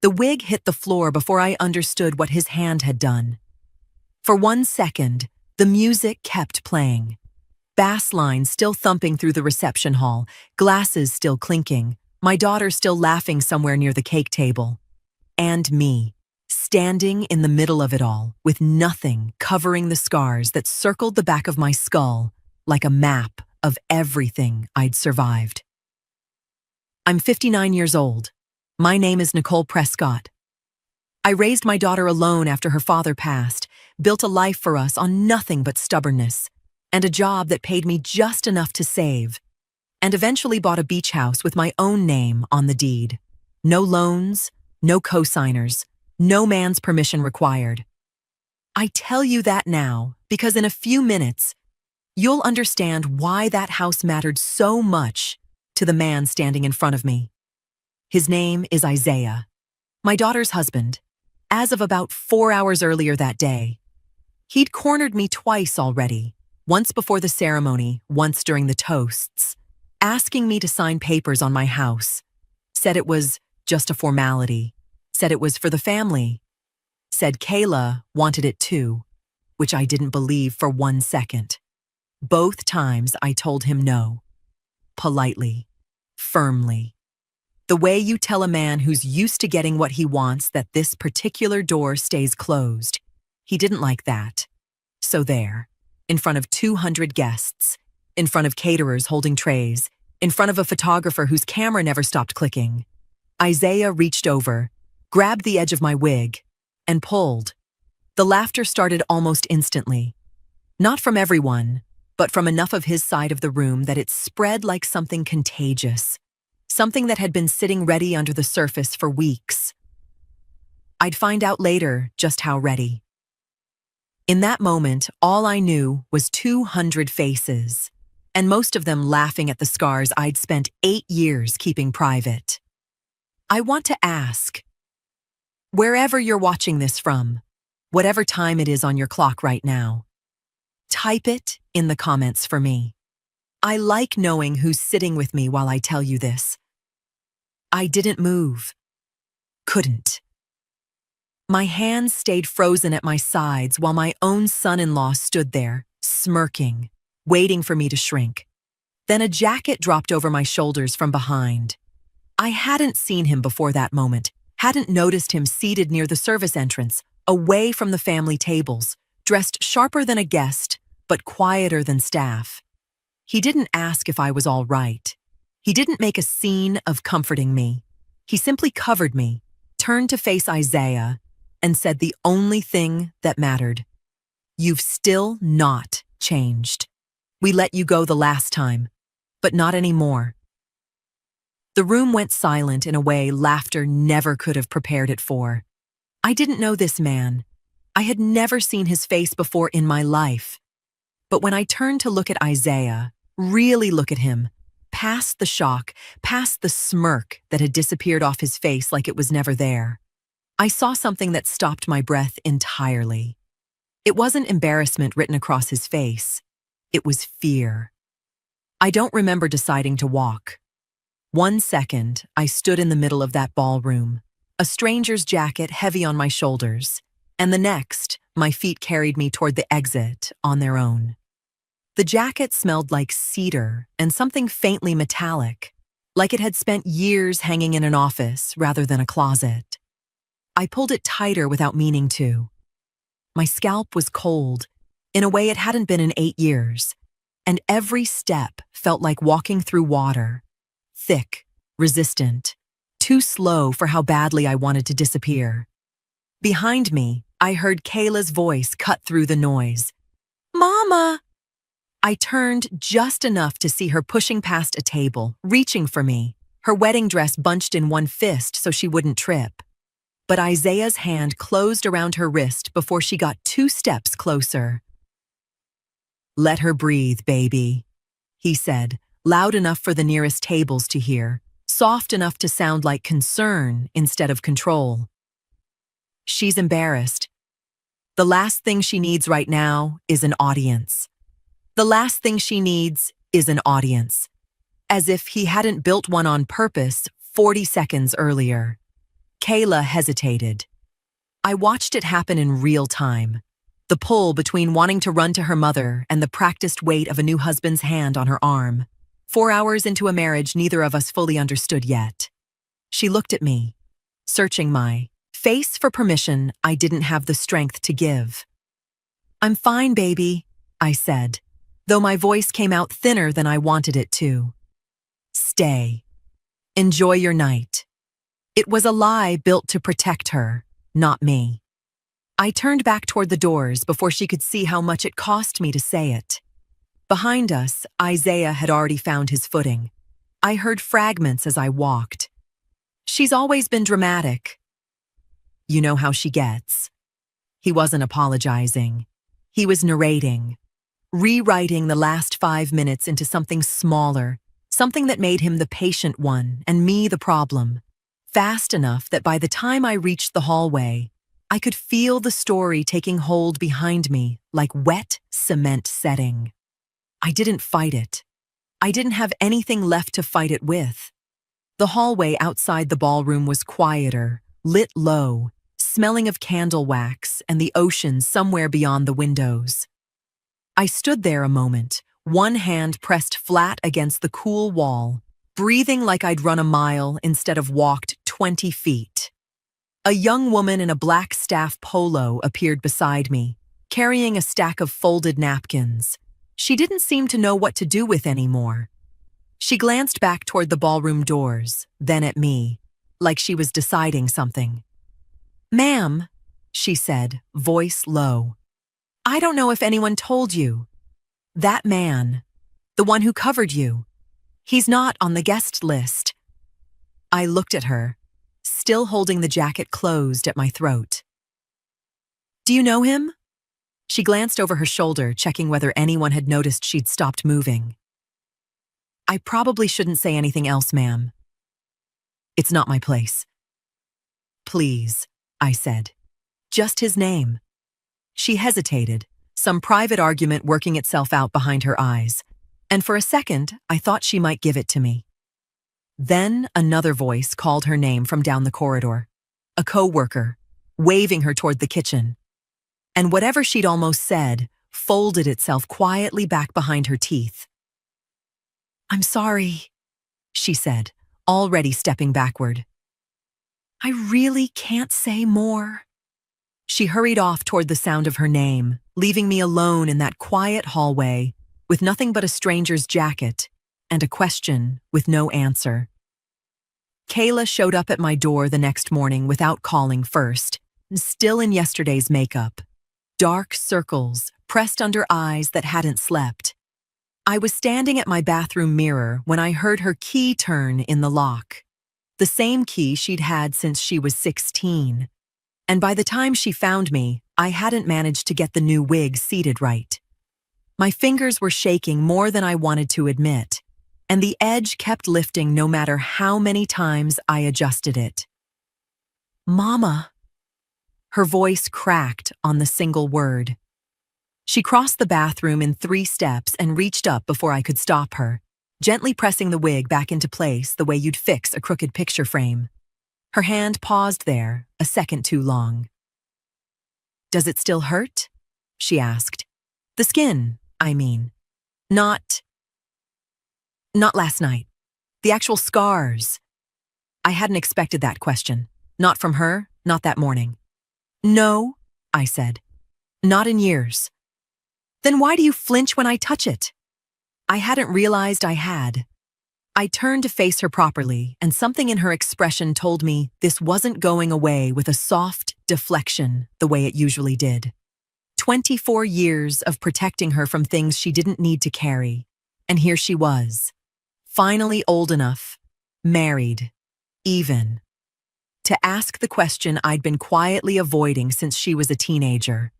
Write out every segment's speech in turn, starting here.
The wig hit the floor before I understood what his hand had done. For 1 second, the music kept playing. Bass lines still thumping through the reception hall, glasses still clinking, my daughter still laughing somewhere near the cake table. And me, standing in the middle of it all, with nothing covering the scars that circled the back of my skull like a map of everything I'd survived. I'm 59 years old. My name is Nicole Prescott. I raised my daughter alone after her father passed, built a life for us on nothing but stubbornness, and a job that paid me just enough to save, and eventually bought a beach house with my own name on the deed. No loans, no co-signers, no man's permission required. I tell you that now because in a few minutes, you'll understand why that house mattered so much to the man standing in front of me. His name is Isaiah, my daughter's husband, as of about 4 hours earlier that day. He'd cornered me twice already, once before the ceremony, once during the toasts, asking me to sign papers on my house. Said it was just a formality, said it was for the family, said Kayla wanted it too, which I didn't believe for 1 second. Both times I told him no, politely, firmly. The way you tell a man who's used to getting what he wants that this particular door stays closed. He didn't like that. So there, in front of 200 guests, in front of caterers holding trays, in front of a photographer whose camera never stopped clicking, Isaiah reached over, grabbed the edge of my wig, and pulled. The laughter started almost instantly. Not from everyone, but from enough of his side of the room that it spread like something contagious. Something that had been sitting ready under the surface for weeks. I'd find out later just how ready. In that moment, all I knew was 200 faces, and most of them laughing at the scars I'd spent 8 years keeping private. I want to ask, wherever you're watching this from, whatever time it is on your clock right now, type it in the comments for me. I like knowing who's sitting with me while I tell you this. I didn't move. Couldn't. My hands stayed frozen at my sides while my own son-in-law stood there, smirking, waiting for me to shrink. Then a jacket dropped over my shoulders from behind. I hadn't seen him before that moment, hadn't noticed him seated near the service entrance, away from the family tables, dressed sharper than a guest, but quieter than staff. He didn't ask if I was all right. He didn't make a scene of comforting me. He simply covered me, turned to face Isaiah, and said the only thing that mattered. You've still not changed. We let you go the last time, but not anymore. The room went silent in a way laughter never could have prepared it for. I didn't know this man. I had never seen his face before in my life. But when I turned to look at Isaiah, really look at him, past the shock, past the smirk that had disappeared off his face like it was never there, I saw something that stopped my breath entirely. It wasn't embarrassment written across his face. It was fear. I don't remember deciding to walk. 1 second, I stood in the middle of that ballroom, a stranger's jacket heavy on my shoulders, and the next, my feet carried me toward the exit on their own. The jacket smelled like cedar and something faintly metallic, like it had spent years hanging in an office rather than a closet. I pulled it tighter without meaning to. My scalp was cold, in a way it hadn't been in 8 years, and every step felt like walking through water, thick, resistant, too slow for how badly I wanted to disappear. Behind me, I heard Kayla's voice cut through the noise. "Mama!" I turned just enough to see her pushing past a table, reaching for me, her wedding dress bunched in one fist so she wouldn't trip. But Isaiah's hand closed around her wrist before she got 2 steps closer. "Let her breathe, baby," he said, loud enough for the nearest tables to hear, soft enough to sound like concern instead of control. "She's embarrassed. The last thing she needs right now is an audience. The last thing she needs is an audience." As if he hadn't built one on purpose 40 seconds earlier. Kayla hesitated. I watched it happen in real time. The pull between wanting to run to her mother and the practiced weight of a new husband's hand on her arm. 4 hours into a marriage neither of us fully understood yet. She looked at me, searching my face for permission I didn't have the strength to give. "I'm fine, baby," I said, though my voice came out thinner than I wanted it to. "Stay. Enjoy your night." It was a lie built to protect her, not me. I turned back toward the doors before she could see how much it cost me to say it. Behind us, Isaiah had already found his footing. I heard fragments as I walked. "She's always been dramatic. You know how she gets." He wasn't apologizing. He was narrating, rewriting the last 5 minutes into something smaller, something that made him the patient one and me the problem. Fast enough that by the time I reached the hallway, I could feel the story taking hold behind me like wet cement setting. I didn't fight it. I didn't have anything left to fight it with. The hallway outside the ballroom was quieter, lit low, smelling of candle wax and the ocean somewhere beyond the windows. I stood there a moment, one hand pressed flat against the cool wall, breathing like I'd run a mile instead of walked 20 feet. A young woman in a black staff polo appeared beside me, carrying a stack of folded napkins. She didn't seem to know what to do with anymore. She glanced back toward the ballroom doors, then at me, like she was deciding something. "Ma'am," she said, voice low, "I don't know if anyone told you. That man, the one who covered you, he's not on the guest list." I looked at her, still holding the jacket closed at my throat. "Do you know him?" She glanced over her shoulder, checking whether anyone had noticed she'd stopped moving. "I probably shouldn't say anything else, ma'am. It's not my place." "Please," I said. "Just his name." She hesitated, some private argument working itself out behind her eyes, and for a second I thought she might give it to me. Then another voice called her name from down the corridor, a co-worker, waving her toward the kitchen. And whatever she'd almost said folded itself quietly back behind her teeth. "I'm sorry," she said, already stepping backward. "I really can't say more." She hurried off toward the sound of her name, leaving me alone in that quiet hallway with nothing but a stranger's jacket and a question with no answer. Kayla showed up at my door the next morning without calling first, still in yesterday's makeup. Dark circles pressed under eyes that hadn't slept. I was standing at my bathroom mirror when I heard her key turn in the lock. The same key she'd had since she was 16. And by the time she found me, I hadn't managed to get the new wig seated right. My fingers were shaking more than I wanted to admit, and the edge kept lifting no matter how many times I adjusted it. "Mama." Her voice cracked on the single word. She crossed the bathroom in 3 steps and reached up before I could stop her, gently pressing the wig back into place the way you'd fix a crooked picture frame. Her hand paused there, a second too long. "Does it still hurt?" she asked. "The skin, I mean. Not last night. The actual scars." I hadn't expected that question. Not from her, not that morning. "No," I said. "Not in years." "Then why do you flinch when I touch it?" I hadn't realized I had. I turned to face her properly, and something in her expression told me this wasn't going away with a soft deflection the way it usually did. 24 years of protecting her from things she didn't need to carry, and here she was, finally old enough, married, even, to ask the question I'd been quietly avoiding since she was a teenager.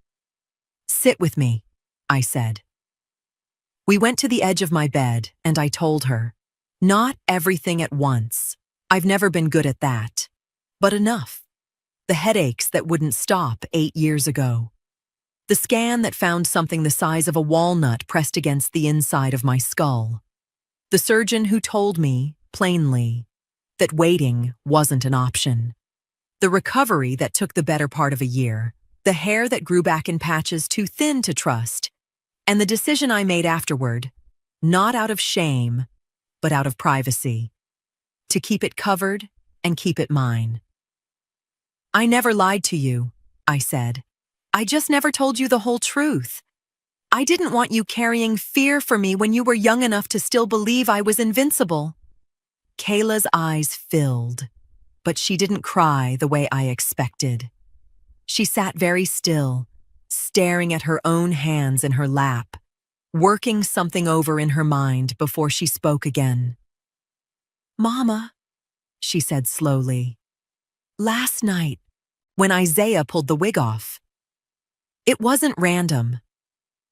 "Sit with me," I said. We went to the edge of my bed, and I told her, not everything at once. I've never been good at that. But enough. The headaches that wouldn't stop 8 years ago. The scan that found something the size of a walnut pressed against the inside of my skull. The surgeon who told me, plainly, that waiting wasn't an option. The recovery that took the better part of a year, the hair that grew back in patches too thin to trust, and the decision I made afterward, not out of shame, but out of privacy, to keep it covered and keep it mine. I never lied to you, I said. I just never told you the whole truth. I didn't want you carrying fear for me when you were young enough to still believe I was invincible. Kayla's eyes filled, but she didn't cry the way I expected. She sat very still, staring at her own hands in her lap, working something over in her mind before she spoke again. "Mama," she said slowly, "last night, when Isaiah pulled the wig off, it wasn't random."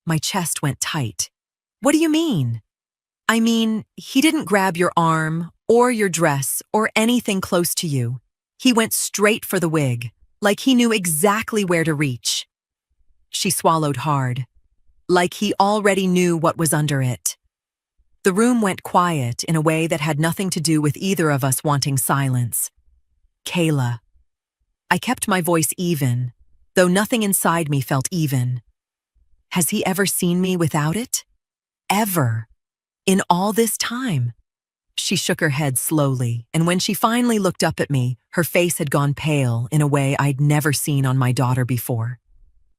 My chest went tight. "What do you mean?" "I mean, he didn't grab your arm or your dress or anything close to you. He went straight for the wig, like he knew exactly where to reach." She swallowed hard, like he already knew what was under it. The room went quiet in a way that had nothing to do with either of us wanting silence. "Kayla." I kept my voice even, though nothing inside me felt even. "Has he ever seen me without it? Ever? In all this time?" She shook her head slowly, and when she finally looked up at me, her face had gone pale in a way I'd never seen on my daughter before.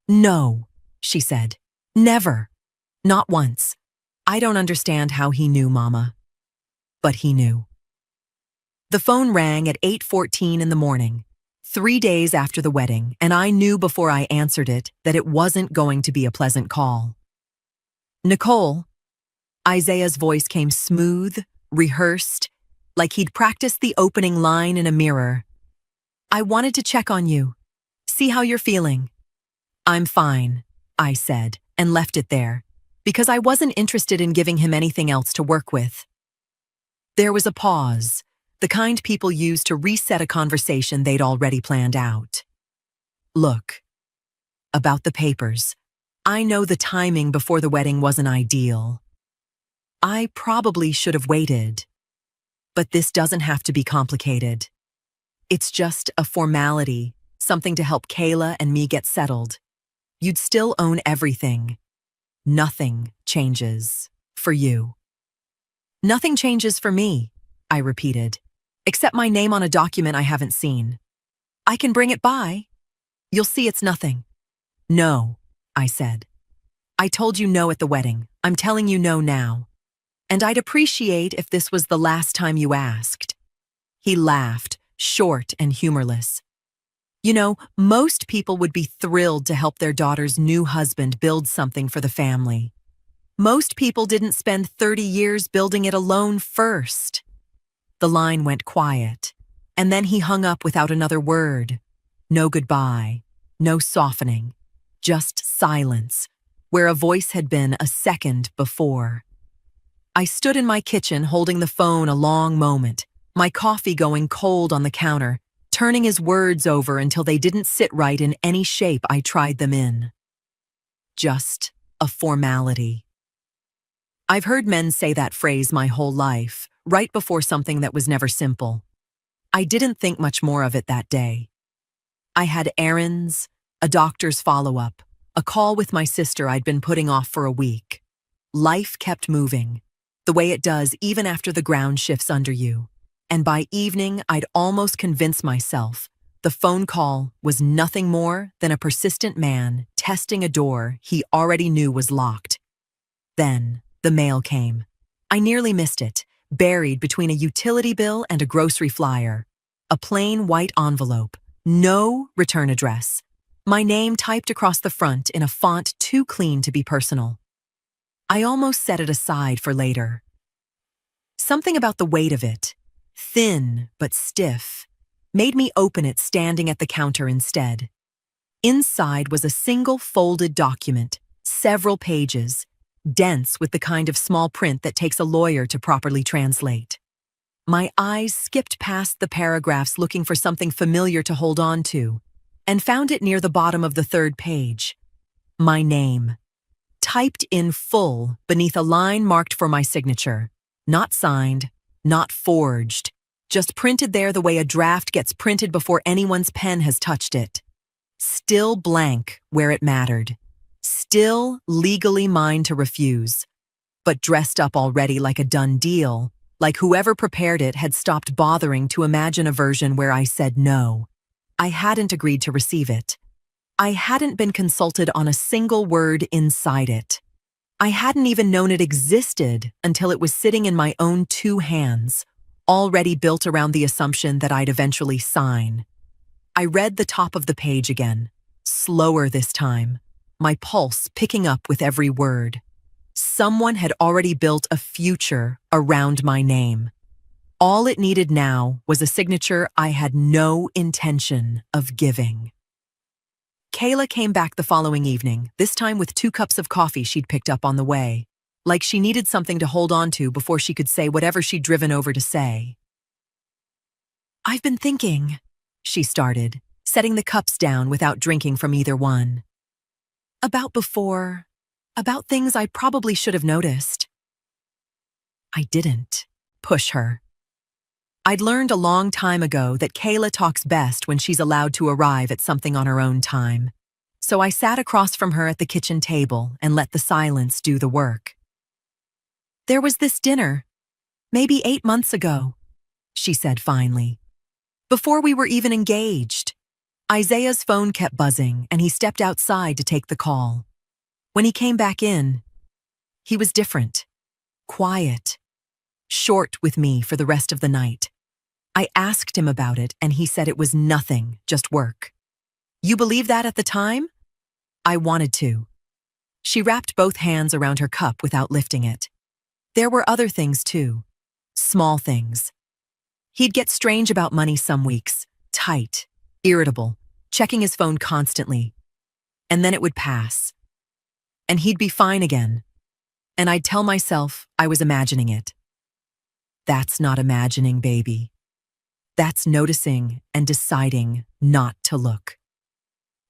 "No," she said. "Never. Not once. I don't understand how he knew, Mama." But he knew. The phone rang at 8:14 in the morning, 3 days after the wedding, and I knew before I answered it that it wasn't going to be a pleasant call. "Nicole." Isaiah's voice came smooth, rehearsed, like he'd practiced the opening line in a mirror. "I wanted to check on you, see how you're feeling." "I'm fine," I said, and left it there, because I wasn't interested in giving him anything else to work with. There was a pause, the kind people use to reset a conversation they'd already planned out. "Look, about the papers, I know the timing before the wedding wasn't ideal. I probably should have waited. But this doesn't have to be complicated. It's just a formality, something to help Kayla and me get settled. You'd still own everything. Nothing changes for you." "Nothing changes for me," I repeated, "except my name on a document I haven't seen. I can bring it by. You'll see it's nothing." "No," I said. "I told you no at the wedding. I'm telling you no now. And I'd appreciate if this was the last time you asked." He laughed, short and humorless. "You know, most people would be thrilled to help their daughter's new husband build something for the family. Most people didn't spend 30 years building it alone first." The line went quiet, and then he hung up without another word. No goodbye, no softening, just silence, where a voice had been a second before. I stood in my kitchen holding the phone a long moment, my coffee going cold on the counter, turning his words over until they didn't sit right in any shape I tried them in. Just a formality. I've heard men say that phrase my whole life, right before something that was never simple. I didn't think much more of it that day. I had errands, a doctor's follow-up, a call with my sister I'd been putting off for a week. Life kept moving, the way it does even after the ground shifts under you. And by evening, I'd almost convinced myself the phone call was nothing more than a persistent man testing a door he already knew was locked. Then, the mail came. I nearly missed it, buried between a utility bill and a grocery flyer. A plain white envelope, no return address. My name typed across the front in a font too clean to be personal. I almost set it aside for later. Something about the weight of it, thin but stiff, made me open it standing at the counter instead. Inside was a single folded document, several pages, dense with the kind of small print that takes a lawyer to properly translate. My eyes skipped past the paragraphs looking for something familiar to hold on to, and found it near the bottom of the third page. My name, typed in full beneath a line marked for my signature, not signed, not forged, just printed there the way a draft gets printed before anyone's pen has touched it. Still blank where it mattered. Still legally mine to refuse. But dressed up already like a done deal, like whoever prepared it had stopped bothering to imagine a version where I said no. I hadn't agreed to receive it. I hadn't been consulted on a single word inside it. I hadn't even known it existed until it was sitting in my own 2 hands, already built around the assumption that I'd eventually sign. I read the top of the page again, slower this time, my pulse picking up with every word. Someone had already built a future around my name. All it needed now was a signature I had no intention of giving. Kayla came back the following evening, this time with 2 cups of coffee she'd picked up on the way, like she needed something to hold on to before she could say whatever she'd driven over to say. "I've been thinking," she started, setting the cups down without drinking from either one. "About before, about things I probably should have noticed." I didn't push her. I'd learned a long time ago that Kayla talks best when she's allowed to arrive at something on her own time. So I sat across from her at the kitchen table and let the silence do the work. "There was this dinner, maybe 8 months ago," she said finally. "Before we were even engaged." Isaiah's phone kept buzzing and he stepped outside to take the call. When he came back in, he was different, quiet, short with me for the rest of the night. I asked him about it and he said it was nothing, just work. "You believe that at the time?" I wanted to. She wrapped both hands around her cup without lifting it. There were other things too, small things. He'd get strange about money some weeks, tight, irritable, checking his phone constantly. And then it would pass. And he'd be fine again. And I'd tell myself I was imagining it. That's not imagining, baby. That's noticing and deciding not to look.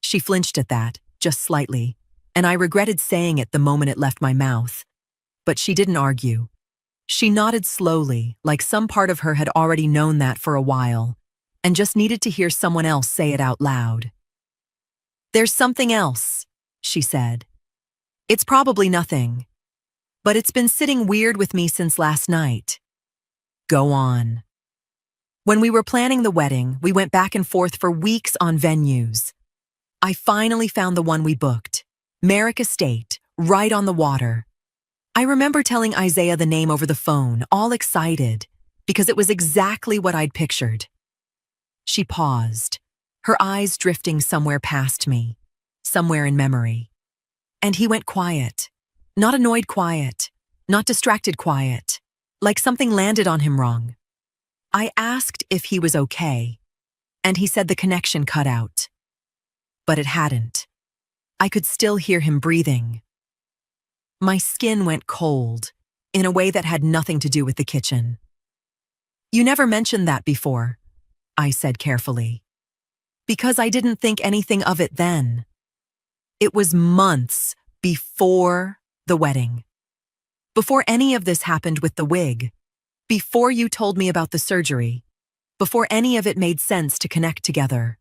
She flinched at that, just slightly, and I regretted saying it the moment it left my mouth. But she didn't argue. She nodded slowly, like some part of her had already known that for a while, and just needed to hear someone else say it out loud. "There's something else," she said. "It's probably nothing, but it's been sitting weird with me since last night." "Go on." When we were planning the wedding, we went back and forth for weeks on venues. I finally found the one we booked, Merrick Estate, right on the water. I remember telling Isaiah the name over the phone, all excited, because it was exactly what I'd pictured. She paused, her eyes drifting somewhere past me, somewhere in memory. And he went quiet, not annoyed quiet, not distracted quiet, like something landed on him wrong. I asked if he was okay, and he said the connection cut out. But it hadn't. I could still hear him breathing. My skin went cold, in a way that had nothing to do with the kitchen. "You never mentioned that before," I said carefully. "Because I didn't think anything of it then." It was months before the wedding. Before any of this happened with the wig. Before you told me about the surgery. Before any of it made sense to connect together.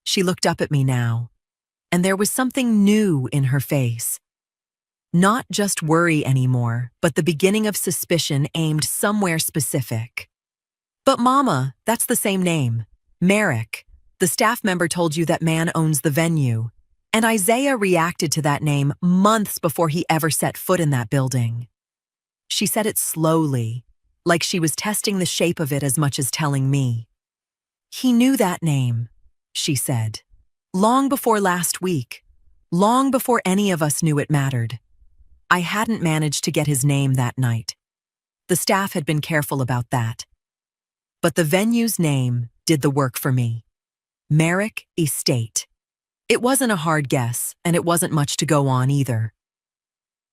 She looked up at me now, and there was something new in her face. Not just worry anymore, but the beginning of suspicion aimed somewhere specific. "But Mama, that's the same name. Merrick. The staff member told you that man owns the venue. And Isaiah reacted to that name months before he ever set foot in that building." She said it slowly, like she was testing the shape of it as much as telling me. "He knew that name," she said. "Long before last week. Long before any of us knew it mattered. I hadn't managed to get his name that night. The staff had been careful about that. But the venue's name did the work for me. Merrick Estate. It wasn't a hard guess, and it wasn't much to go on either.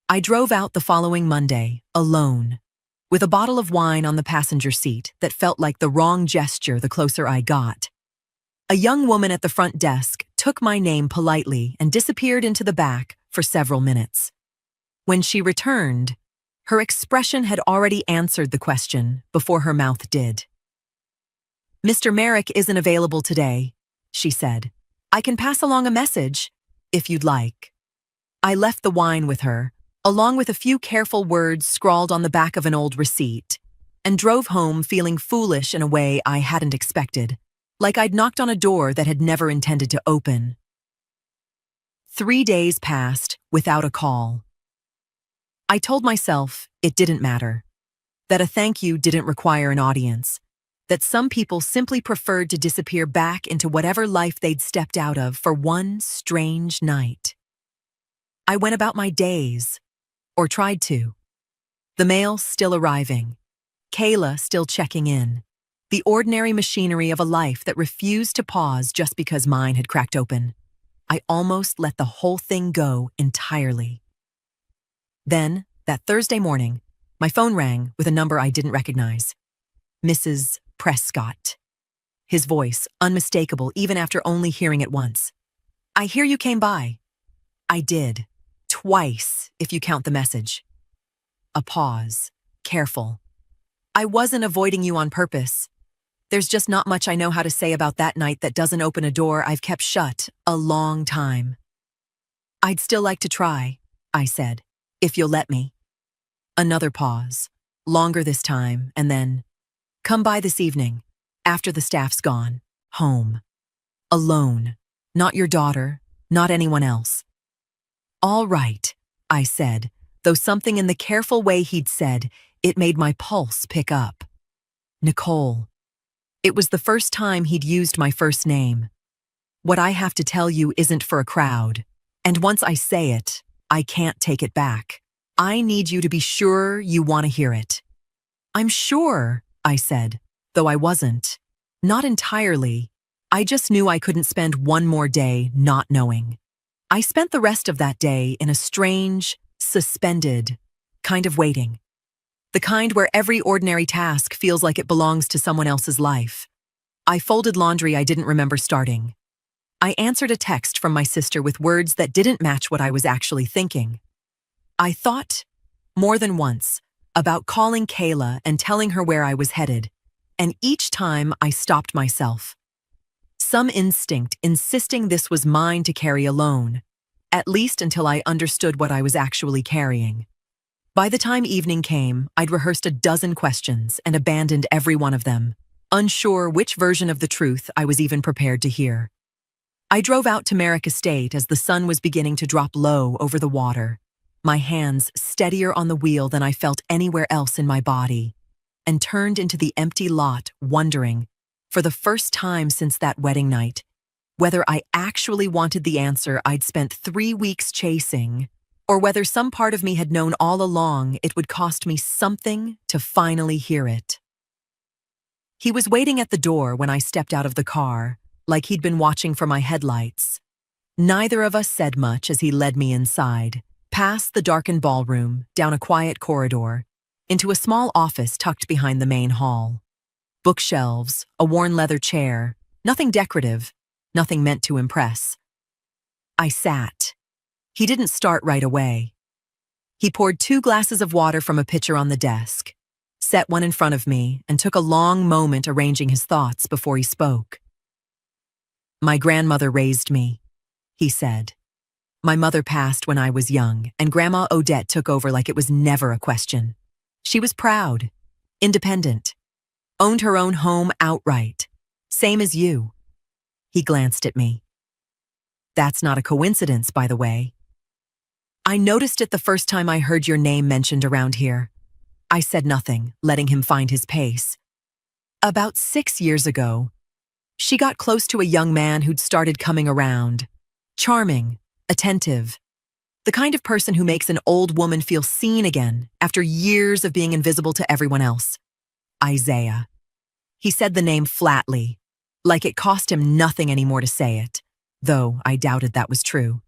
I drove out the following Monday, alone, with a bottle of wine on the passenger seat that felt like the wrong gesture the closer I got. A young woman at the front desk took my name politely and disappeared into the back for several minutes. When she returned, her expression had already answered the question before her mouth did. Mr. Merrick isn't available today, she said. I can pass along a message, if you'd like. I left the wine with her, along with a few careful words scrawled on the back of an old receipt, and drove home feeling foolish in a way I hadn't expected, like I'd knocked on a door that had never intended to open. 3 days passed without a call. I told myself it didn't matter, that a thank you didn't require an audience, that some people simply preferred to disappear back into whatever life they'd stepped out of for one strange night. I went about my days, or tried to. The mail still arriving, Kayla still checking in, the ordinary machinery of a life that refused to pause just because mine had cracked open. I almost let the whole thing go entirely. Then, that Thursday morning, my phone rang with a number I didn't recognize. Mrs. Prescott. His voice, unmistakable even after only hearing it once. I hear you came by. I did. Twice, if you count the message. A pause. Careful. I wasn't avoiding you on purpose. There's just not much I know how to say about that night that doesn't open a door I've kept shut a long time. I'd still like to try, I said, if you'll let me. Another pause. Longer this time, and then, come by this evening, after the staff's gone, home. Alone. Not your daughter, not anyone else. All right, I said, though something in the careful way he'd said, it made my pulse pick up. Nicole. It was the first time he'd used my first name. What I have to tell you isn't for a crowd, and once I say it, I can't take it back. I need you to be sure you want to hear it. I'm sure, I said, though I wasn't. Not entirely. I just knew I couldn't spend one more day not knowing. I spent the rest of that day in a strange, suspended kind of waiting. The kind where every ordinary task feels like it belongs to someone else's life. I folded laundry I didn't remember starting. I answered a text from my sister with words that didn't match what I was actually thinking. I thought, more than once, about calling Kayla and telling her where I was headed, and each time I stopped myself. Some instinct insisting this was mine to carry alone, at least until I understood what I was actually carrying. By the time evening came, I'd rehearsed a dozen questions and abandoned every one of them, unsure which version of the truth I was even prepared to hear. I drove out to Merrick Estate as the sun was beginning to drop low over the water, my hands steadier on the wheel than I felt anywhere else in my body, and turned into the empty lot wondering, for the first time since that wedding night, whether I actually wanted the answer I'd spent 3 weeks chasing, or whether some part of me had known all along it would cost me something to finally hear it. He was waiting at the door when I stepped out of the car, like he'd been watching for my headlights. Neither of us said much as he led me inside, past the darkened ballroom, down a quiet corridor, into a small office tucked behind the main hall. Bookshelves, a worn leather chair, nothing decorative, nothing meant to impress. I sat. He didn't start right away. He poured 2 glasses of water from a pitcher on the desk, set one in front of me, and took a long moment arranging his thoughts before he spoke. My grandmother raised me, he said. My mother passed when I was young, and Grandma Odette took over like it was never a question. She was proud, independent, owned her own home outright, same as you. He glanced at me. That's not a coincidence, by the way. I noticed it the first time I heard your name mentioned around here. I said nothing, letting him find his pace. About 6 years ago, she got close to a young man who'd started coming around. Charming, attentive. The kind of person who makes an old woman feel seen again after years of being invisible to everyone else. Isaiah. He said the name flatly, like it cost him nothing anymore to say it, though I doubted that was true.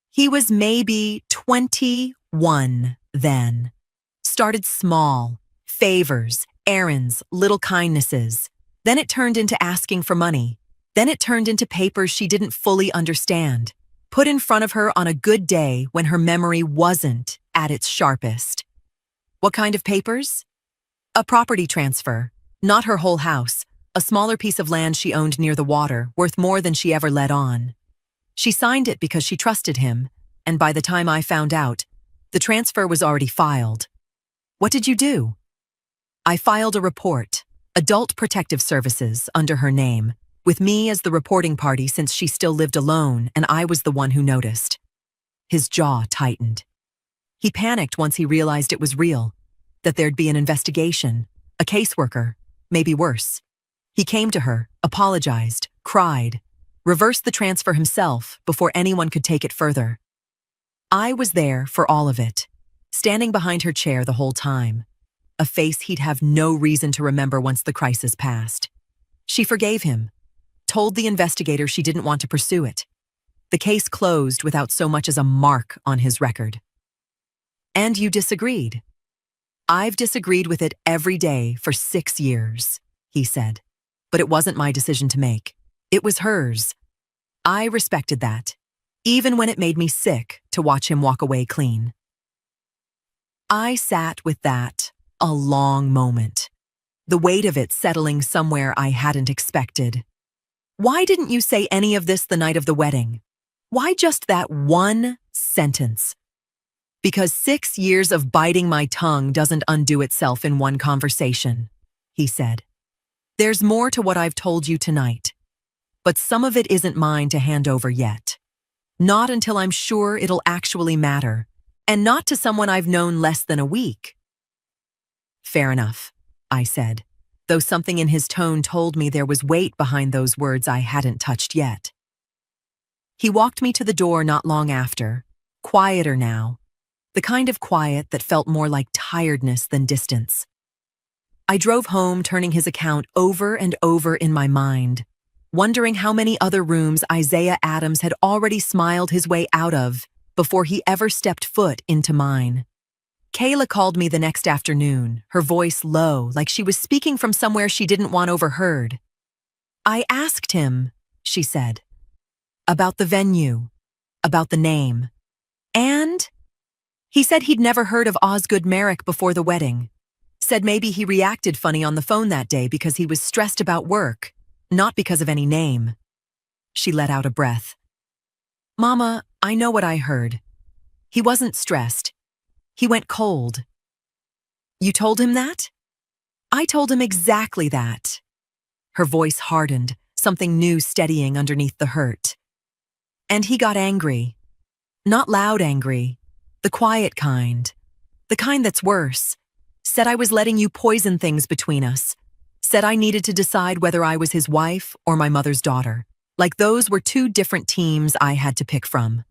He was maybe 21 then. Started small, favors, errands, little kindnesses. Then it turned into asking for money. Then it turned into papers she didn't fully understand, put in front of her on a good day when her memory wasn't at its sharpest. What kind of papers? A property transfer, not her whole house, a smaller piece of land she owned near the water, worth more than she ever let on. She signed it because she trusted him, and by the time I found out, the transfer was already filed. What did you do? I filed a report, Adult Protective Services, under her name, with me as the reporting party since she still lived alone and I was the one who noticed. His jaw tightened. He panicked once he realized it was real, that there'd be an investigation, a caseworker, maybe worse. He came to her, apologized, cried, reversed the transfer himself before anyone could take it further. I was there for all of it, standing behind her chair the whole time, a face he'd have no reason to remember once the crisis passed. She forgave him, told the investigator she didn't want to pursue it. The case closed without so much as a mark on his record. And you disagreed. I've disagreed with it every day for 6 years, he said. But it wasn't my decision to make. It was hers. I respected that, even when it made me sick to watch him walk away clean. I sat with that a long moment, the weight of it settling somewhere I hadn't expected. Why didn't you say any of this the night of the wedding? Why just that one sentence? Because 6 years of biting my tongue doesn't undo itself in one conversation, he said. There's more to what I've told you tonight, but some of it isn't mine to hand over yet. Not until I'm sure it'll actually matter, and not to someone I've known less than a week. Fair enough, I said, though something in his tone told me there was weight behind those words I hadn't touched yet. He walked me to the door not long after, quieter now, the kind of quiet that felt more like tiredness than distance. I drove home turning his account over and over in my mind, wondering how many other rooms Isaiah Adams had already smiled his way out of before he ever stepped foot into mine. Kayla called me the next afternoon, her voice low, like she was speaking from somewhere she didn't want overheard. I asked him, she said, about the venue, about the name, and he said he'd never heard of Osgood Merrick before the wedding. Said maybe he reacted funny on the phone that day because he was stressed about work, not because of any name. She let out a breath. Mama, I know what I heard. He wasn't stressed. He went cold. You told him that? I told him exactly that. Her voice hardened, something new steadying underneath the hurt. And he got angry. Not loud angry, the quiet kind. The kind that's worse. Said I was letting you poison things between us. Said I needed to decide whether I was his wife or my mother's daughter. Like those were two different teams I had to pick from.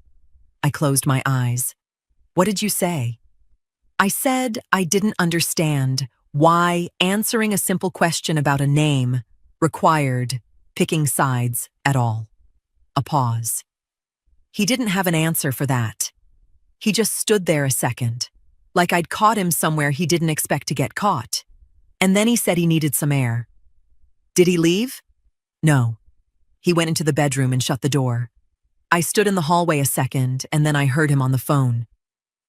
I closed my eyes. What did you say? I said I didn't understand why answering a simple question about a name required picking sides at all. A pause. He didn't have an answer for that. He just stood there a second, like I'd caught him somewhere he didn't expect to get caught. And then he said he needed some air. Did he leave? No. He went into the bedroom and shut the door. I stood in the hallway a second, and then I heard him on the phone.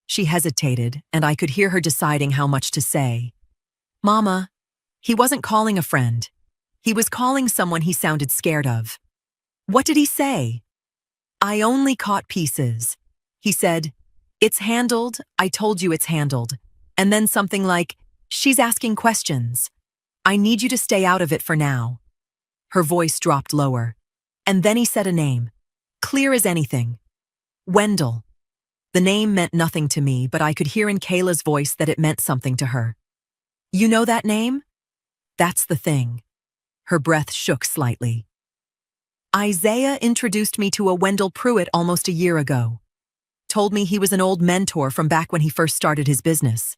She hesitated, and I could hear her deciding how much to say. Mama, he wasn't calling a friend. He was calling someone he sounded scared of. What did he say? I only caught pieces. He said, "It's handled, I told you it's handled." And then something like, "She's asking questions. I need you to stay out of it for now." Her voice dropped lower. And then he said a name, clear as anything. Wendell. The name meant nothing to me, but I could hear in Kayla's voice that it meant something to her. You know that name? That's the thing. Her breath shook slightly. Isaiah introduced me to a Wendell Pruitt almost a year ago. Told me he was an old mentor from back when he first started his business.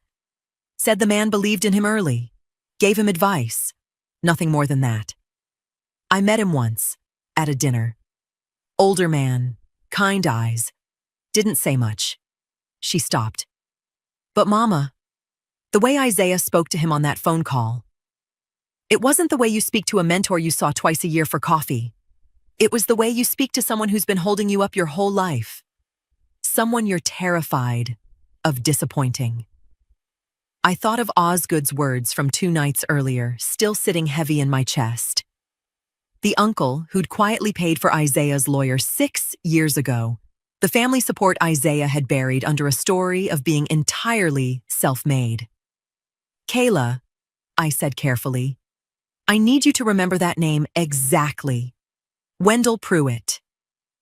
Said the man believed in him early. Gave him advice. Nothing more than that. I met him once, at a dinner. Older man, kind eyes. Didn't say much. She stopped. But Mama, the way Isaiah spoke to him on that phone call, it wasn't the way you speak to a mentor you saw twice a year for coffee. It was the way you speak to someone who's been holding you up your whole life. Someone you're terrified of disappointing. I thought of Osgood's words from 2 nights earlier, still sitting heavy in my chest. The uncle who'd quietly paid for Isaiah's lawyer 6 years ago. The family support Isaiah had buried under a story of being entirely self-made. Kayla, I said carefully, I need you to remember that name exactly. Wendell Pruitt.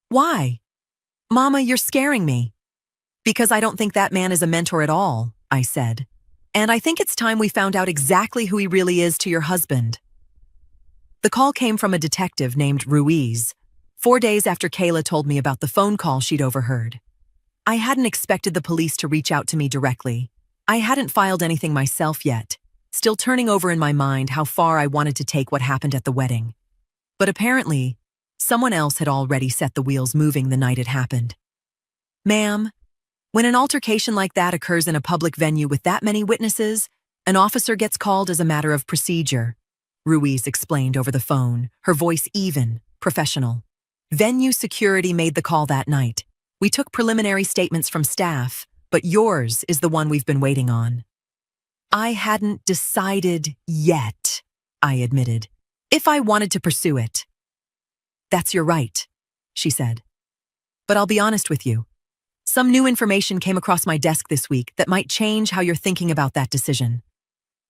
Why? Mama, you're scaring me. Because I don't think that man is a mentor at all, I said. And I think it's time we found out exactly who he really is to your husband. The call came from a detective named Ruiz, 4 days after Kayla told me about the phone call she'd overheard. I hadn't expected the police to reach out to me directly. I hadn't filed anything myself yet, still turning over in my mind how far I wanted to take what happened at the wedding. But apparently, someone else had already set the wheels moving the night it happened. Ma'am, when an altercation like that occurs in a public venue with that many witnesses, an officer gets called as a matter of procedure, Ruiz explained over the phone, her voice even, professional. Venue security made the call that night. We took preliminary statements from staff, but yours is the one we've been waiting on. I hadn't decided yet, I admitted, if I wanted to pursue it. That's your right, she said. But I'll be honest with you. Some new information came across my desk this week that might change how you're thinking about that decision.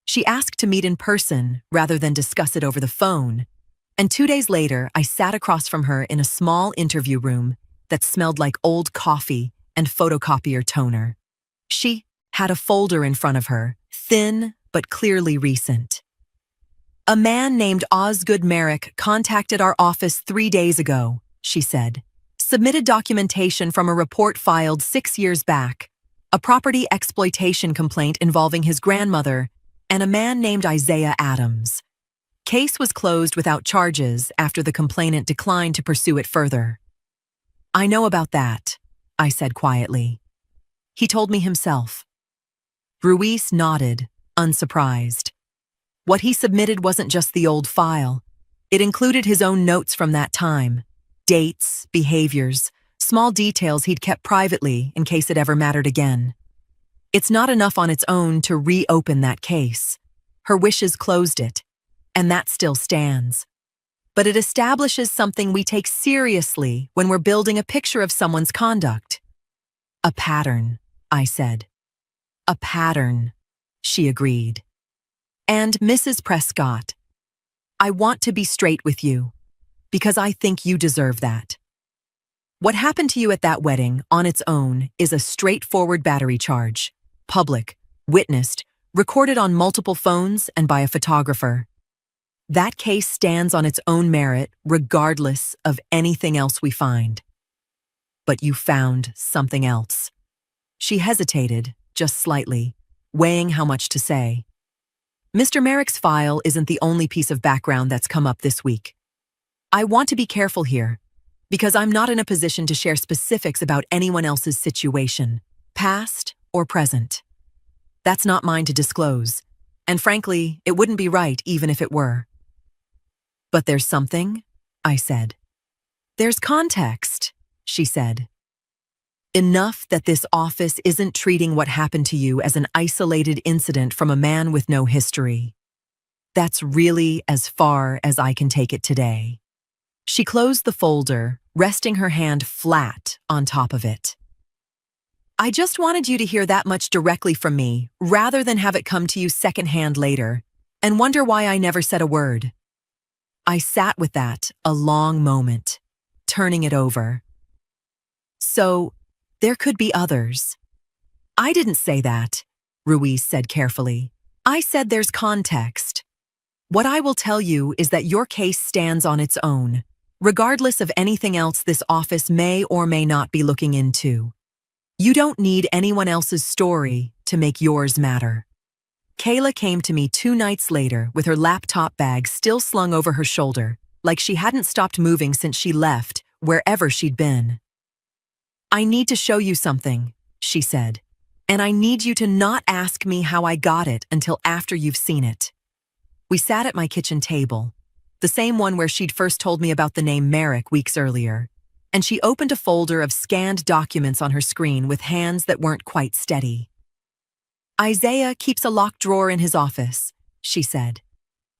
She asked to meet in person rather than discuss it over the phone, and 2 days later, I sat across from her in a small interview room that smelled like old coffee and photocopier toner. She had a folder in front of her, thin but clearly recent. A man named Osgood Merrick contacted our office 3 days ago, she said. Submitted documentation from a report filed 6 years back, a property exploitation complaint involving his grandmother, and a man named Isaiah Adams. Case was closed without charges after the complainant declined to pursue it further. I know about that, I said quietly. He told me himself. Ruiz nodded, unsurprised. What he submitted wasn't just the old file. It included his own notes from that time, dates, behaviors, small details he'd kept privately in case it ever mattered again. It's not enough on its own to reopen that case. Her wishes closed it, and that still stands. But it establishes something we take seriously when we're building a picture of someone's conduct. A pattern, I said. A pattern, she agreed. And Mrs. Prescott, I want to be straight with you, because I think you deserve that. What happened to you at that wedding, on its own, is a straightforward battery charge. Public, witnessed, recorded on multiple phones and by a photographer. That case stands on its own merit regardless of anything else we find. But you found something else. She hesitated, just slightly, weighing how much to say. Mr. Merrick's file isn't the only piece of background that's come up this week. I want to be careful here, because I'm not in a position to share specifics about anyone else's situation, past or present. That's not mine to disclose, and frankly, it wouldn't be right even if it were. But there's something, I said. There's context, she said. Enough that this office isn't treating what happened to you as an isolated incident from a man with no history. That's really as far as I can take it today. She closed the folder, resting her hand flat on top of it. I just wanted you to hear that much directly from me, rather than have it come to you secondhand later, and wonder why I never said a word. I sat with that a long moment, turning it over. So, there could be others. I didn't say that, Ruiz said carefully. I said there's context. What I will tell you is that your case stands on its own, regardless of anything else this office may or may not be looking into. You don't need anyone else's story to make yours matter. Kayla came to me 2 nights later with her laptop bag still slung over her shoulder, like she hadn't stopped moving since she left, wherever she'd been. I need to show you something, she said, and I need you to not ask me how I got it until after you've seen it. We sat at my kitchen table, the same one where she'd first told me about the name Merrick weeks earlier, and she opened a folder of scanned documents on her screen with hands that weren't quite steady. Isaiah keeps a locked drawer in his office, she said.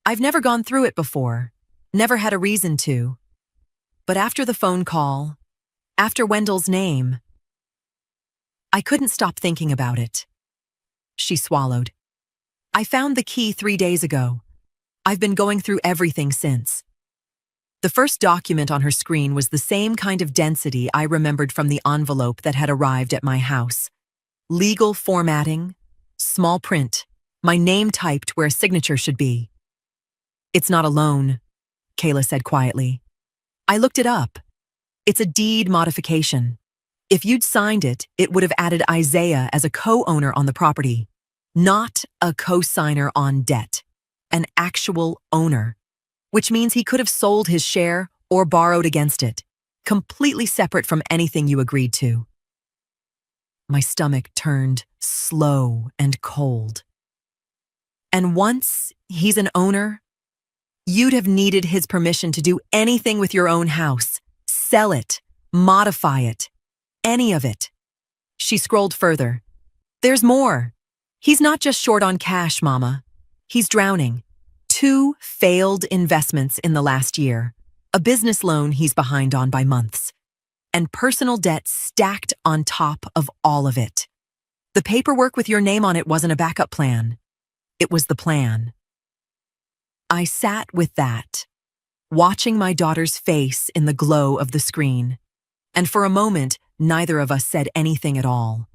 I've never gone through it before, Never had a reason to. But after the phone call, after Wendell's name, I couldn't stop thinking about it. She swallowed. I found the key 3 days ago. I've been going through everything since. The first document on her screen was the same kind of density I remembered from the envelope that had arrived at my house. Legal formatting, small print, my name typed where a signature should be. It's not a loan, Kayla said quietly. I looked it up. It's a deed modification. If you'd signed it, it would have added Isaiah as a co-owner on the property, not a co-signer on debt, an actual owner, which means he could have sold his share or borrowed against it, completely separate from anything you agreed to. My stomach turned slow and cold. And once he's an owner, you'd have needed his permission to do anything with your own house, sell it, modify it, any of it. She scrolled further. There's more. He's not just short on cash, Mama. He's drowning. 2 failed investments in the last year, a business loan he's behind on by months, and personal debt stacked on top of all of it. The paperwork with your name on it wasn't a backup plan. It was the plan. I sat with that, watching my daughter's face in the glow of the screen, and for a moment, neither of us said anything at all.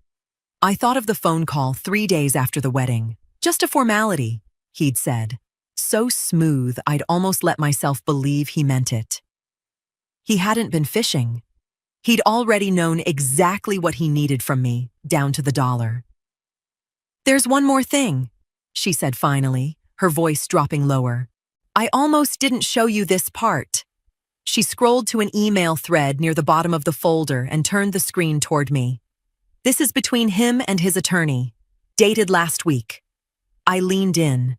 I thought of the phone call 3 days after the wedding. Just a formality, he'd said. So smooth, I'd almost let myself believe he meant it. He hadn't been fishing. He'd already known exactly what he needed from me, down to the dollar. There's one more thing, she said finally, her voice dropping lower. I almost didn't show you this part. She scrolled to an email thread near the bottom of the folder and turned the screen toward me. This is between him and his attorney, dated last week. I leaned in.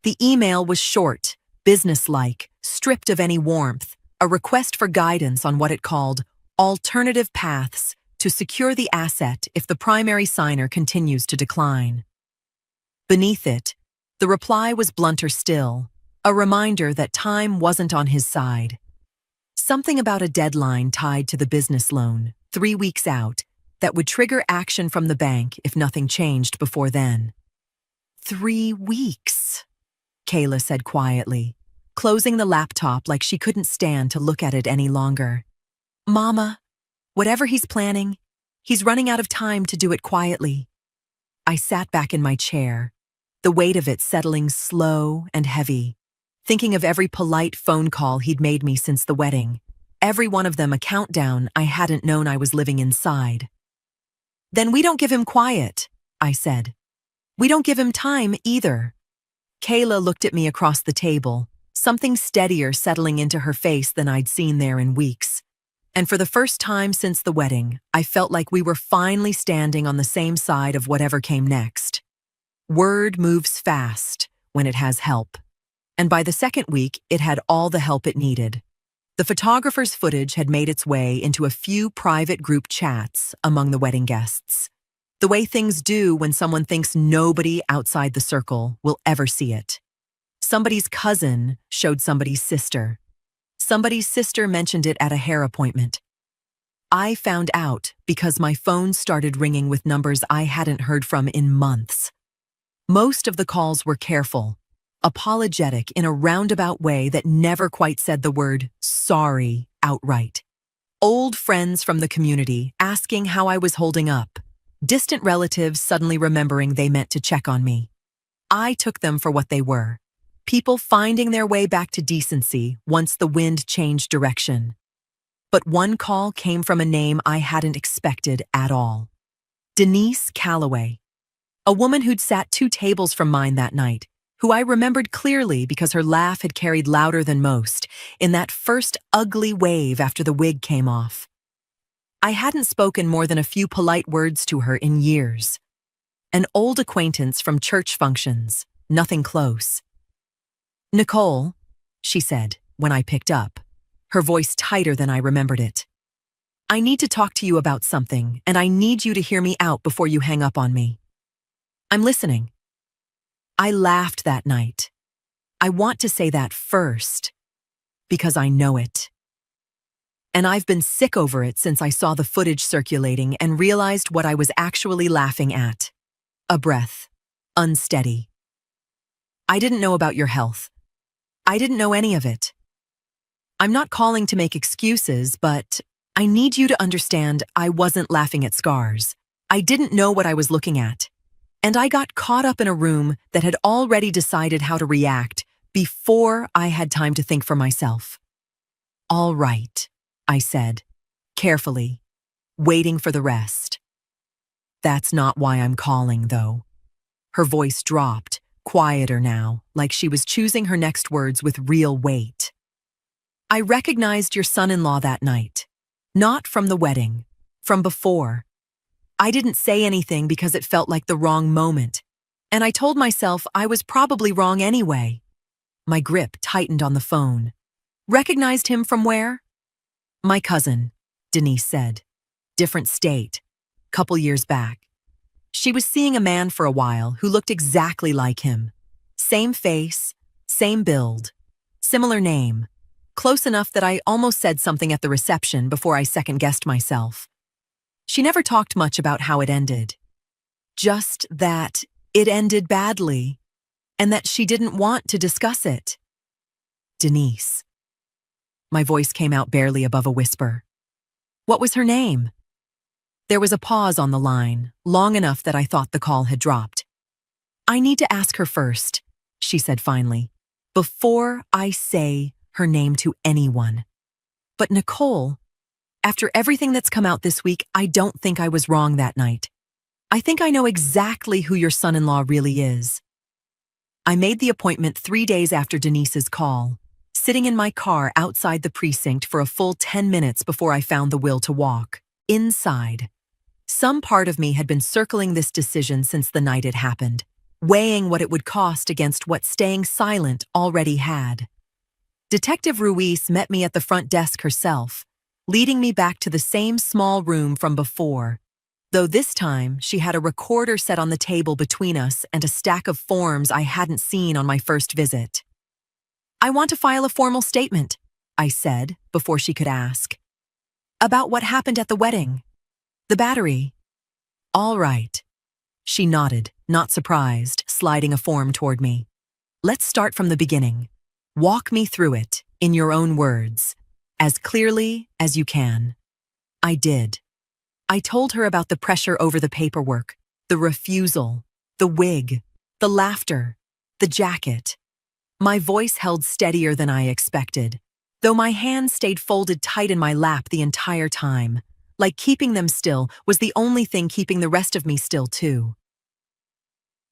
The email was short, businesslike, stripped of any warmth, a request for guidance on what it called alternative paths to secure the asset if the primary signer continues to decline. Beneath it, the reply was blunter still, a reminder that time wasn't on his side. Something about a deadline tied to the business loan, 3 weeks out, that would trigger action from the bank if nothing changed before then. 3 weeks, Kayla said quietly, closing the laptop like she couldn't stand to look at it any longer. Mama, whatever he's planning, he's running out of time to do it quietly. I sat back in my chair, the weight of it settling slow and heavy, thinking of every polite phone call he'd made me since the wedding, every one of them a countdown I hadn't known I was living inside. Then we don't give him quiet, I said. We don't give him time either. Kayla looked at me across the table, something steadier settling into her face than I'd seen there in weeks. And for the first time since the wedding, I felt like we were finally standing on the same side of whatever came next. Word moves fast when it has help. And by the second week, it had all the help it needed. The photographer's footage had made its way into a few private group chats among the wedding guests. The way things do when someone thinks nobody outside the circle will ever see it. Somebody's cousin showed somebody's sister. Somebody's sister mentioned it at a hair appointment. I found out because my phone started ringing with numbers I hadn't heard from in months. Most of the calls were careful, apologetic in a roundabout way that never quite said the word sorry outright. Old friends from the community asking how I was holding up. Distant relatives suddenly remembering they meant to check on me. I took them for what they were. People finding their way back to decency once the wind changed direction. But one call came from a name I hadn't expected at all. Denise Calloway. A woman who'd sat 2 tables from mine that night, who I remembered clearly because her laugh had carried louder than most in that first ugly wave after the wig came off. I hadn't spoken more than a few polite words to her in years. An old acquaintance from church functions, nothing close. Nicole, she said when I picked up, her voice tighter than I remembered it. I need to talk to you about something, and I need you to hear me out before you hang up on me. I'm listening. I laughed that night. I want to say that first. Because I know it. And I've been sick over it since I saw the footage circulating and realized what I was actually laughing at. A breath. Unsteady. I didn't know about your health. I didn't know any of it. I'm not calling to make excuses, but I need you to understand I wasn't laughing at scars. I didn't know what I was looking at. And I got caught up in a room that had already decided how to react before I had time to think for myself. All right, I said, carefully, waiting for the rest. That's not why I'm calling, though. Her voice dropped, quieter now, like she was choosing her next words with real weight. I recognized your son-in-law that night. Not from the wedding, from before. I didn't say anything because it felt like the wrong moment, and I told myself I was probably wrong anyway. My grip tightened on the phone. Recognized him from where? My cousin, Denise said. Different state. Couple years back. She was seeing a man for a while who looked exactly like him. Same face, same build, similar name. Close enough that I almost said something at the reception before I second-guessed myself. She never talked much about how it ended. Just that it ended badly, and that she didn't want to discuss it. Denise. My voice came out barely above a whisper. What was her name? There was a pause on the line, long enough that I thought the call had dropped. I need to ask her first, she said finally, before I say her name to anyone. But Nicole, after everything that's come out this week, I don't think I was wrong that night. I think I know exactly who your son-in-law really is. I made the appointment 3 days after Denise's call, sitting in my car outside the precinct for a full 10 minutes before I found the will to walk. Inside. Some part of me had been circling this decision since the night it happened, weighing what it would cost against what staying silent already had. Detective Ruiz met me at the front desk herself, leading me back to the same small room from before, though this time she had a recorder set on the table between us and a stack of forms I hadn't seen on my first visit. I want to file a formal statement, I said before she could ask. About what happened at the wedding. The battery. All right. She nodded, not surprised, sliding a form toward me. Let's start from the beginning. Walk me through it, in your own words, as clearly as you can. I did. I told her about the pressure over the paperwork, the refusal, the wig, the laughter, the jacket. My voice held steadier than I expected, though my hands stayed folded tight in my lap the entire time, like keeping them still was the only thing keeping the rest of me still too.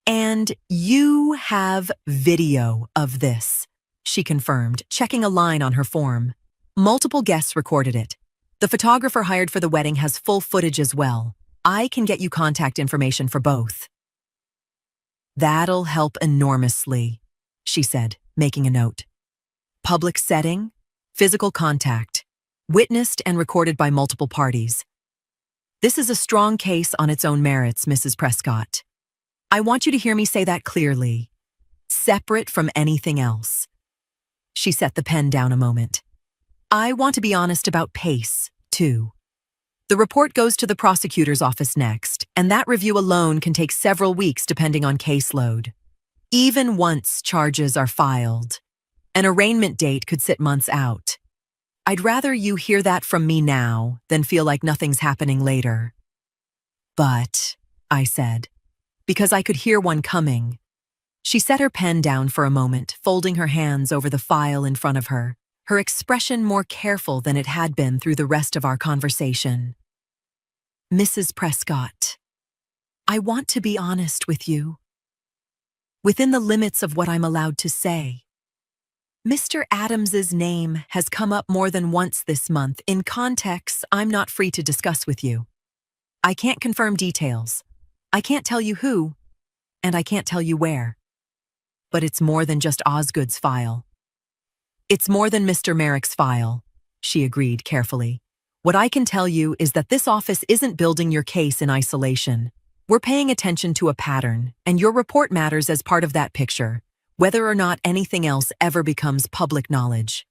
And you have video of this, she confirmed, checking a line on her form. Multiple guests recorded it. The photographer hired for the wedding has full footage as well. I can get you contact information for both. That'll help enormously, she said, making a note. Public setting, physical contact, witnessed and recorded by multiple parties. This is a strong case on its own merits, Mrs. Prescott. I want you to hear me say that clearly, separate from anything else. She set the pen down a moment. I want to be honest about pace, too. The report goes to the prosecutor's office next, and that review alone can take several weeks depending on caseload. Even once charges are filed, an arraignment date could sit months out. I'd rather you hear that from me now than feel like nothing's happening later. But, I said, because I could hear one coming. She set her pen down for a moment, folding her hands over the file in front of her, her expression more careful than it had been through the rest of our conversation. Mrs. Prescott, I want to be honest with you. Within the limits of what I'm allowed to say. Mr. Adams's name has come up more than once this month in contexts I'm not free to discuss with you. I can't confirm details. I can't tell you who, and I can't tell you where. But it's more than just Osgood's file. It's more than Mr. Merrick's file, she agreed carefully. What I can tell you is that this office isn't building your case in isolation. We're paying attention to a pattern, and your report matters as part of that picture, whether or not anything else ever becomes public knowledge.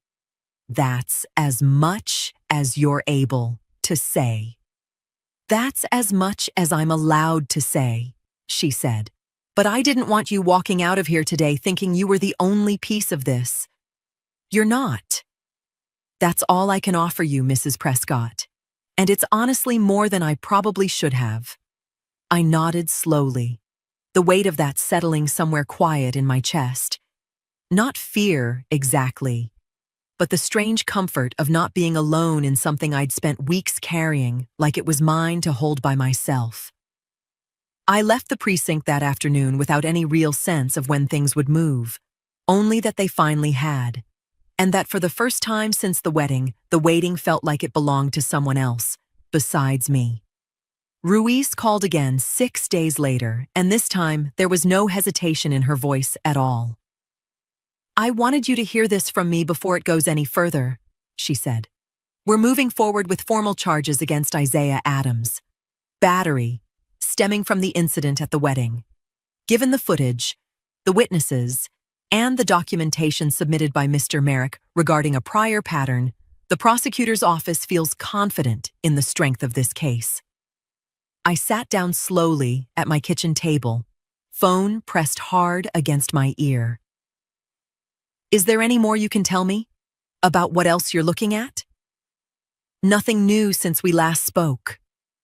That's as much as you're able to say. That's as much as I'm allowed to say, she said. But I didn't want you walking out of here today thinking you were the only piece of this. You're not. That's all I can offer you, Mrs. Prescott. And it's honestly more than I probably should have. I nodded slowly, the weight of that settling somewhere quiet in my chest. Not fear, exactly, but the strange comfort of not being alone in something I'd spent weeks carrying like it was mine to hold by myself. I left the precinct that afternoon without any real sense of when things would move, only that they finally had, and that for the first time since the wedding, the waiting felt like it belonged to someone else, besides me. Ruiz called again 6 days later, and this time there was no hesitation in her voice at all. I wanted you to hear this from me before it goes any further, she said. We're moving forward with formal charges against Isaiah Adams. Battery, stemming from the incident at the wedding. Given the footage, the witnesses, and the documentation submitted by Mr. Merrick regarding a prior pattern, the prosecutor's office feels confident in the strength of this case. I sat down slowly at my kitchen table, phone pressed hard against my ear. Is there any more you can tell me? About what else you're looking at? Nothing new since we last spoke,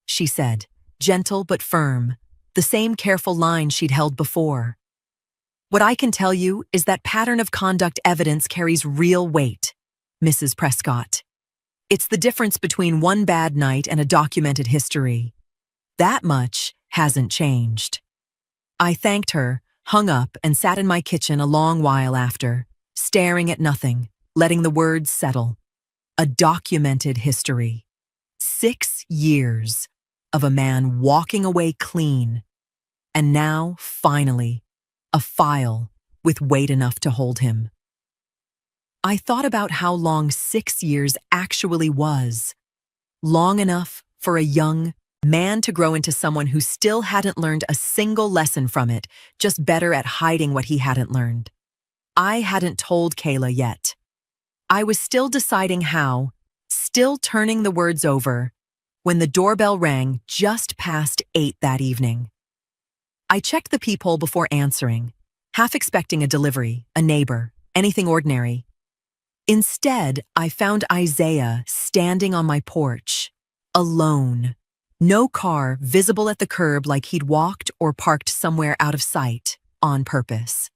she said, gentle but firm, the same careful line she'd held before. What I can tell you is that pattern of conduct evidence carries real weight, Mrs. Prescott. It's the difference between one bad night and a documented history. That much hasn't changed. I thanked her, hung up, and sat in my kitchen a long while after, staring at nothing, letting the words settle. A documented history. 6 years of a man walking away clean. And now, finally, a file with weight enough to hold him. I thought about how long 6 years actually was. Long enough for a young man to grow into someone who still hadn't learned a single lesson from it, just better at hiding what he hadn't learned. I hadn't told Kayla yet. I was still deciding how, still turning the words over, when the doorbell rang just past 8 that evening. I checked the peephole before answering, half expecting a delivery, a neighbor, anything ordinary. Instead, I found Isaiah standing on my porch, alone. No car visible at the curb like he'd walked or parked somewhere out of sight, on purpose.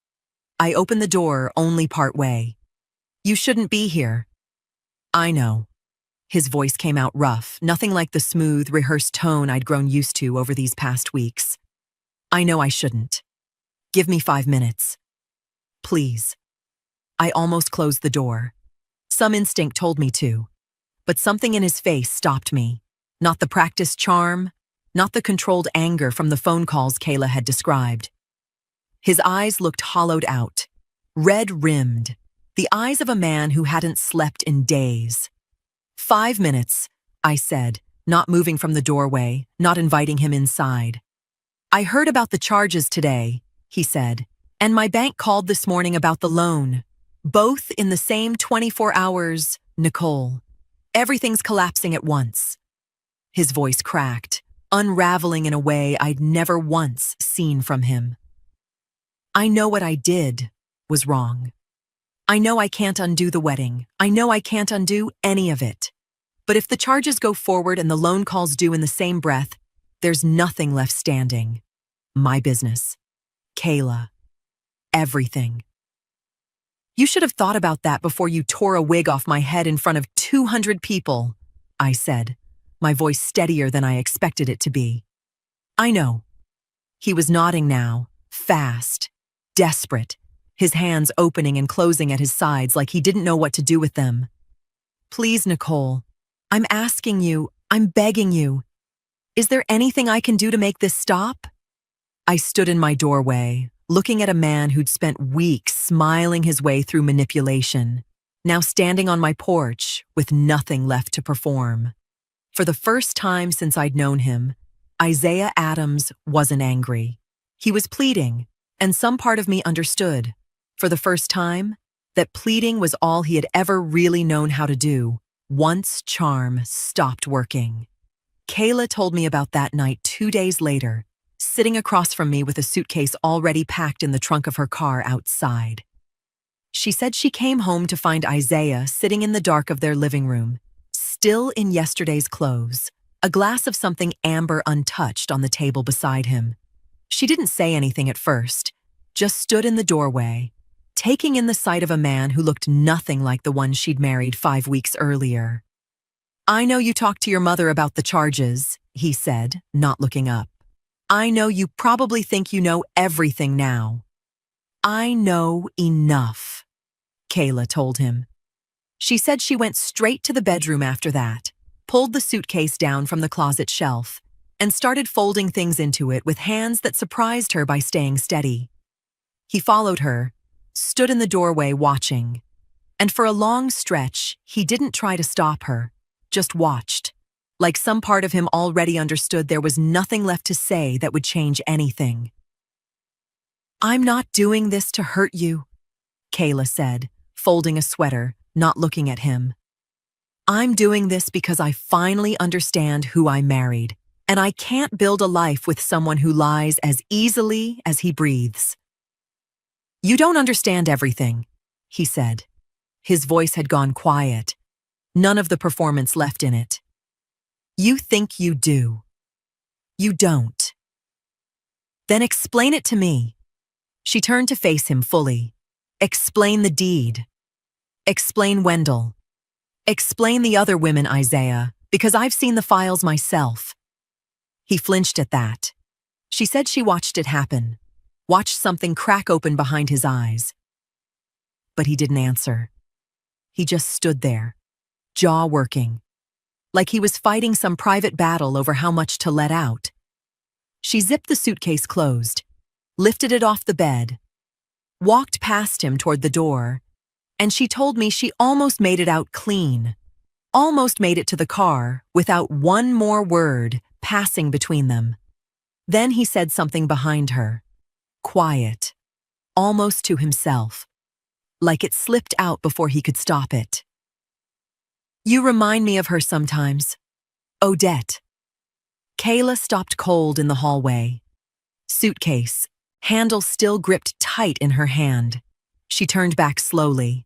I opened the door only part way. You shouldn't be here. I know. His voice came out rough, nothing like the smooth, rehearsed tone I'd grown used to over these past weeks. I know I shouldn't. Give me 5 minutes. Please. I almost closed the door. Some instinct told me to. But something in his face stopped me. Not the practiced charm, not the controlled anger from the phone calls Kayla had described. His eyes looked hollowed out, red-rimmed, the eyes of a man who hadn't slept in days. 5 minutes, I said, not moving from the doorway, not inviting him inside. I heard about the charges today, he said, and my bank called this morning about the loan. Both in the same 24 hours, Nicole. Everything's collapsing at once. His voice cracked, unraveling in a way I'd never once seen from him. I know what I did was wrong. I know I can't undo the wedding. I know I can't undo any of it. But if the charges go forward and the loan calls due in the same breath, there's nothing left standing. My business. Kayla. Everything. You should have thought about that before you tore a wig off my head in front of 200 people, I said, my voice steadier than I expected it to be. I know. He was nodding now, fast, desperate, his hands opening and closing at his sides like he didn't know what to do with them. Please, Nicole, I'm asking you, I'm begging you. Is there anything I can do to make this stop? I stood in my doorway, looking at a man who'd spent weeks smiling his way through manipulation, now standing on my porch with nothing left to perform. For the first time since I'd known him, Isaiah Adams wasn't angry. He was pleading, and some part of me understood, for the first time, that pleading was all he had ever really known how to do, once charm stopped working. Kayla told me about that night 2 days later, sitting across from me with a suitcase already packed in the trunk of her car outside. She said she came home to find Isaiah sitting in the dark of their living room, still in yesterday's clothes, a glass of something amber untouched on the table beside him. She didn't say anything at first, just stood in the doorway, taking in the sight of a man who looked nothing like the one she'd married 5 weeks earlier. "I know you talked to your mother about the charges," he said, not looking up. "I know you probably think you know everything now." "I know enough," Kayla told him. She said she went straight to the bedroom after that, pulled the suitcase down from the closet shelf, and started folding things into it with hands that surprised her by staying steady. He followed her, stood in the doorway watching, and for a long stretch, he didn't try to stop her, just watched, like some part of him already understood there was nothing left to say that would change anything. "I'm not doing this to hurt you," Kayla said, folding a sweater, not looking at him. "I'm doing this because I finally understand who I married, and I can't build a life with someone who lies as easily as he breathes." "You don't understand everything," he said. His voice had gone quiet, none of the performance left in it. "You think you do. You don't." "Then explain it to me." She turned to face him fully. "Explain the deed. Explain Wendell. Explain the other women, Isaiah, because I've seen the files myself." He flinched at that. She said she watched it happen, watched something crack open behind his eyes. But he didn't answer. He just stood there, jaw working, like he was fighting some private battle over how much to let out. She zipped the suitcase closed, lifted it off the bed, walked past him toward the door, and she told me she almost made it out clean, almost made it to the car without one more word passing between them. Then he said something behind her, quiet, almost to himself, like it slipped out before he could stop it. "You remind me of her sometimes. Odette." Kayla stopped cold in the hallway. Suitcase, handle still gripped tight in her hand. She turned back slowly.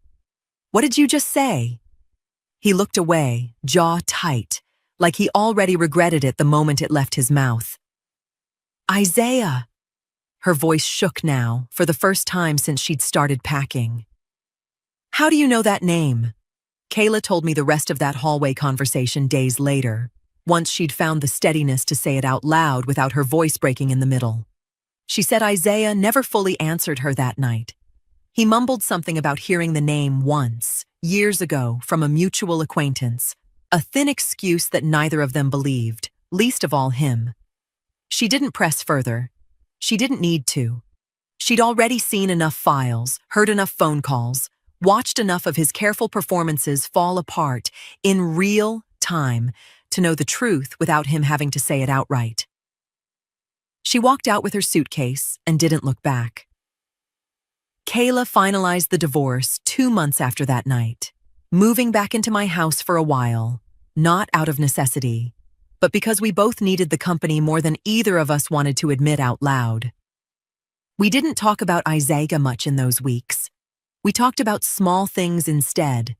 "What did you just say?" He looked away, jaw tight, like he already regretted it the moment it left his mouth. "Isaiah." Her voice shook now, for the first time since she'd started packing. "How do you know that name?" Kayla told me the rest of that hallway conversation days later, once she'd found the steadiness to say it out loud without her voice breaking in the middle. She said Isaiah never fully answered her that night. He mumbled something about hearing the name once, years ago, from a mutual acquaintance, a thin excuse that neither of them believed, least of all him. She didn't press further. She didn't need to. She'd already seen enough files, heard enough phone calls, watched enough of his careful performances fall apart in real time to know the truth without him having to say it outright. She walked out with her suitcase and didn't look back. Kayla finalized the divorce 2 months after that night, moving back into my house for a while, not out of necessity, but because we both needed the company more than either of us wanted to admit out loud. We didn't talk about Isaiah much in those weeks. We talked about small things instead: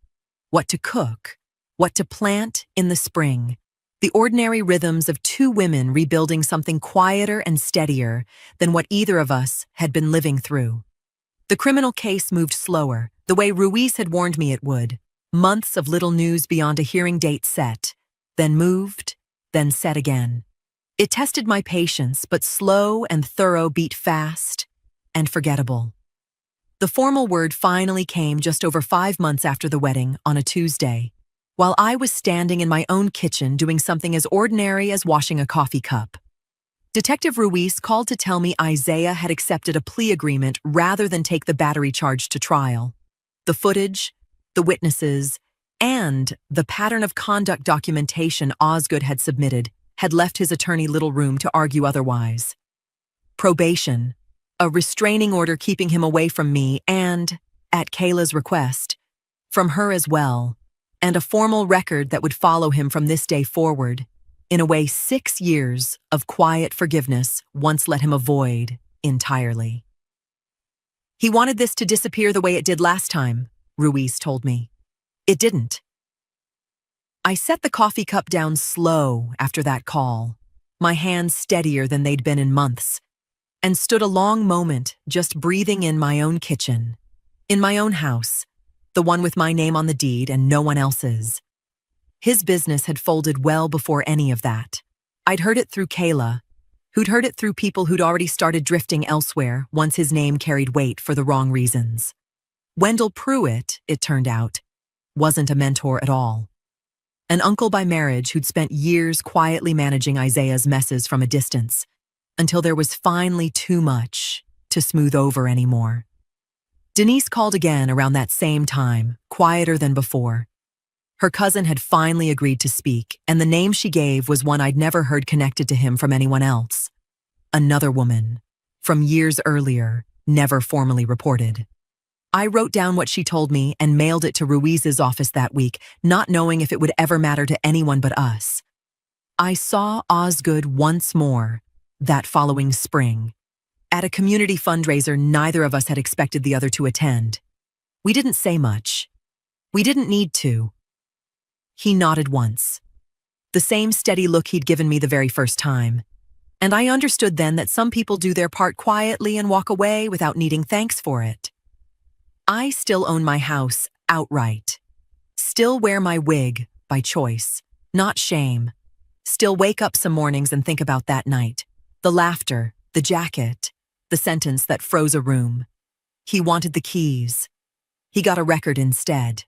what to cook, what to plant in the spring, the ordinary rhythms of 2 women rebuilding something quieter and steadier than what either of us had been living through. The criminal case moved slower, the way Ruiz had warned me it would. Months of little news beyond a hearing date set, then moved, then set again. It tested my patience, but slow and thorough beat fast and forgettable. The formal word finally came just over 5 months after the wedding, on a Tuesday, while I was standing in my own kitchen doing something as ordinary as washing a coffee cup. Detective Ruiz called to tell me Isaiah had accepted a plea agreement rather than take the battery charge to trial. The footage, the witnesses, and the pattern of conduct documentation Osgood had submitted had left his attorney little room to argue otherwise. Probation, a restraining order keeping him away from me, and at Kayla's request, from her as well, and a formal record that would follow him from this day forward. In a way, 6 years of quiet forgiveness once let him avoid entirely. He wanted this to disappear the way it did last time, Ruiz told me. It didn't. I set the coffee cup down slow after that call, my hands steadier than they'd been in months, and stood a long moment just breathing in my own kitchen, in my own house, the one with my name on the deed and no one else's. His business had folded well before any of that. I'd heard it through Kayla, who'd heard it through people who'd already started drifting elsewhere once his name carried weight for the wrong reasons. Wendell Pruitt, it turned out, wasn't a mentor at all. An uncle by marriage who'd spent years quietly managing Isaiah's messes from a distance, until there was finally too much to smooth over anymore. Denise called again around that same time, quieter than before. Her cousin had finally agreed to speak, and the name she gave was one I'd never heard connected to him from anyone else. Another woman, from years earlier, never formally reported. I wrote down what she told me and mailed it to Ruiz's office that week, not knowing if it would ever matter to anyone but us. I saw Osgood once more that following spring, at a community fundraiser neither of us had expected the other to attend. We didn't say much. We didn't need to. He nodded once, the same steady look he'd given me the very first time, and I understood then that some people do their part quietly and walk away without needing thanks for it. I still own my house outright, still wear my wig by choice, not shame, still wake up some mornings and think about that night, the laughter, the jacket, the sentence that froze a room. He wanted the keys. He got a record instead.